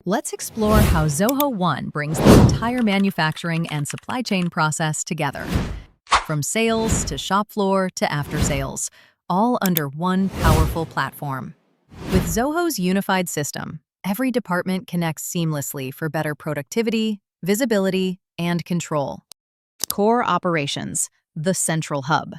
Let's explore how Zoho One brings the entire manufacturing and supply chain process together. From sales to shop floor to after sales, all under one powerful platform. With Zoho's unified system, every department connects seamlessly for better productivity, visibility, and control. Core operations, the central hub.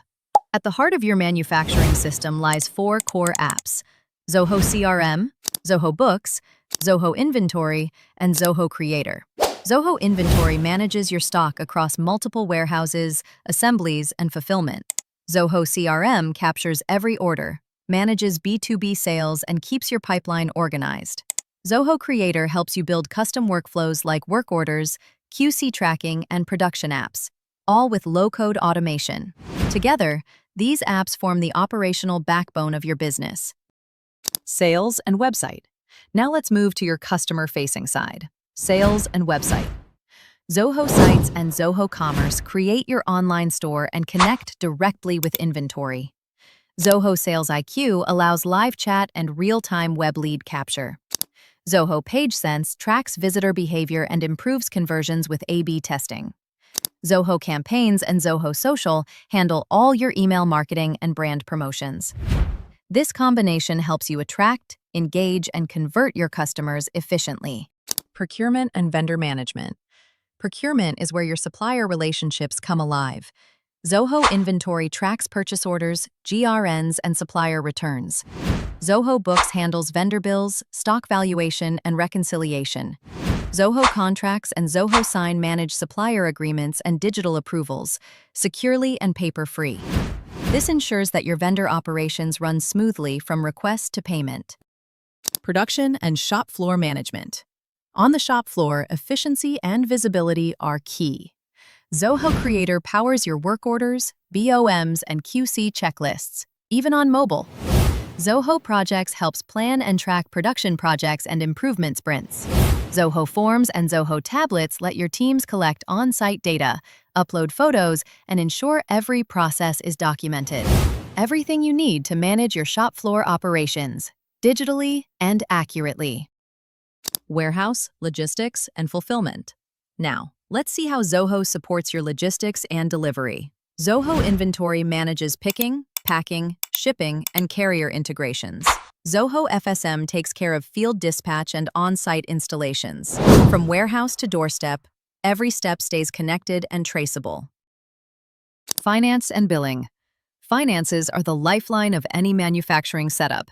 At the heart of your manufacturing system lies 4 core apps: Zoho CRM, Zoho Books, Zoho Inventory, and Zoho Creator. Zoho Inventory manages your stock across multiple warehouses, assemblies, and fulfillment. Zoho CRM captures every order, manages B2B sales, and keeps your pipeline organized. Zoho Creator helps you build custom workflows like work orders, QC tracking, and production apps, all with low-code automation. Together, these apps form the operational backbone of your business. Sales and website. Now let's move to your customer-facing side. Sales and website. Zoho Sites and Zoho Commerce create your online store and connect directly with inventory. Zoho Sales IQ allows live chat and real-time web lead capture. Zoho PageSense tracks visitor behavior and improves conversions with A/B testing. Zoho Campaigns and Zoho Social handle all your email marketing and brand promotions. This combination helps you attract, engage, and convert your customers efficiently. Procurement and vendor management. Procurement is where your supplier relationships come alive. Zoho Inventory tracks purchase orders, GRNs, and supplier returns. Zoho Books handles vendor bills, stock valuation, and reconciliation. Zoho Contracts and Zoho Sign manage supplier agreements and digital approvals, securely and paper-free. This ensures that your vendor operations run smoothly from request to payment. Production and shop floor management. On the shop floor, efficiency and visibility are key. Zoho Creator powers your work orders, BOMs, and QC checklists, even on mobile. Zoho Projects helps plan and track production projects and improvement sprints. Zoho Forms and Zoho Tablets let your teams collect on-site data, upload photos, and ensure every process is documented. Everything you need to manage your shop floor operations, digitally and accurately. Warehouse, logistics, and fulfillment. Now, let's see how Zoho supports your logistics and delivery. Zoho Inventory manages picking, packing, shipping, and carrier integrations. Zoho FSM takes care of field dispatch and on-site installations. From warehouse to doorstep, every step stays connected and traceable. Finance and billing. Finances are the lifeline of any manufacturing setup.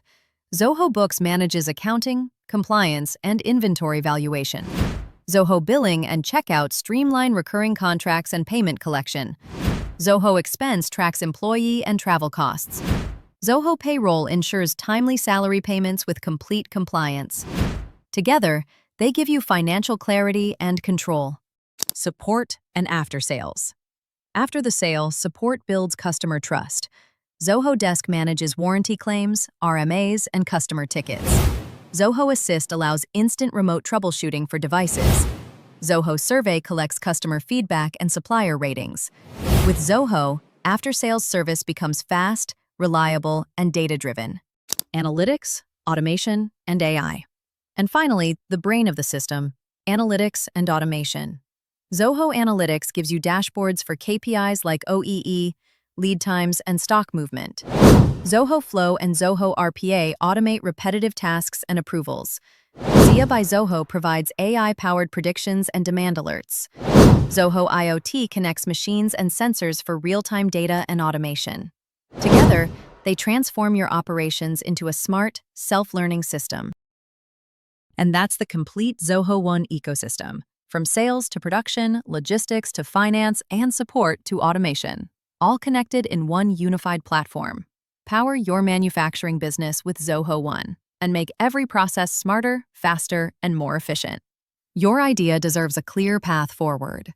Zoho Books manages accounting, compliance, and inventory valuation. Zoho Billing and Checkout streamline recurring contracts and payment collection. Zoho Expense tracks employee and travel costs. Zoho Payroll ensures timely salary payments with complete compliance. Together, they give you financial clarity and control. Support and after sales. After the sale, support builds customer trust. Zoho Desk manages warranty claims, RMAs, and customer tickets. Zoho Assist allows instant remote troubleshooting for devices. Zoho Survey collects customer feedback and supplier ratings. With Zoho, after-sales service becomes fast, reliable, and data-driven. Analytics, automation, and AI. And finally, the brain of the system, analytics and automation. Zoho Analytics gives you dashboards for KPIs like OEE, lead times, and stock movement. Zoho Flow and Zoho RPA automate repetitive tasks and approvals. Zia by Zoho provides AI-powered predictions and demand alerts. Zoho IoT connects machines and sensors for real-time data and automation. Together, they transform your operations into a smart, self-learning system. And that's the complete Zoho One ecosystem, from sales to production, logistics to finance, and support to automation, all connected in one unified platform. Power your manufacturing business with Zoho One and make every process smarter, faster, and more efficient. Your idea deserves a clear path forward.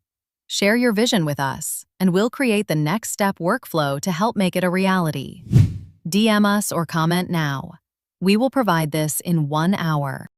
Share your vision with us, and we'll create the next step workflow to help make it a reality. DM us or comment now. We will provide this in 1 hour.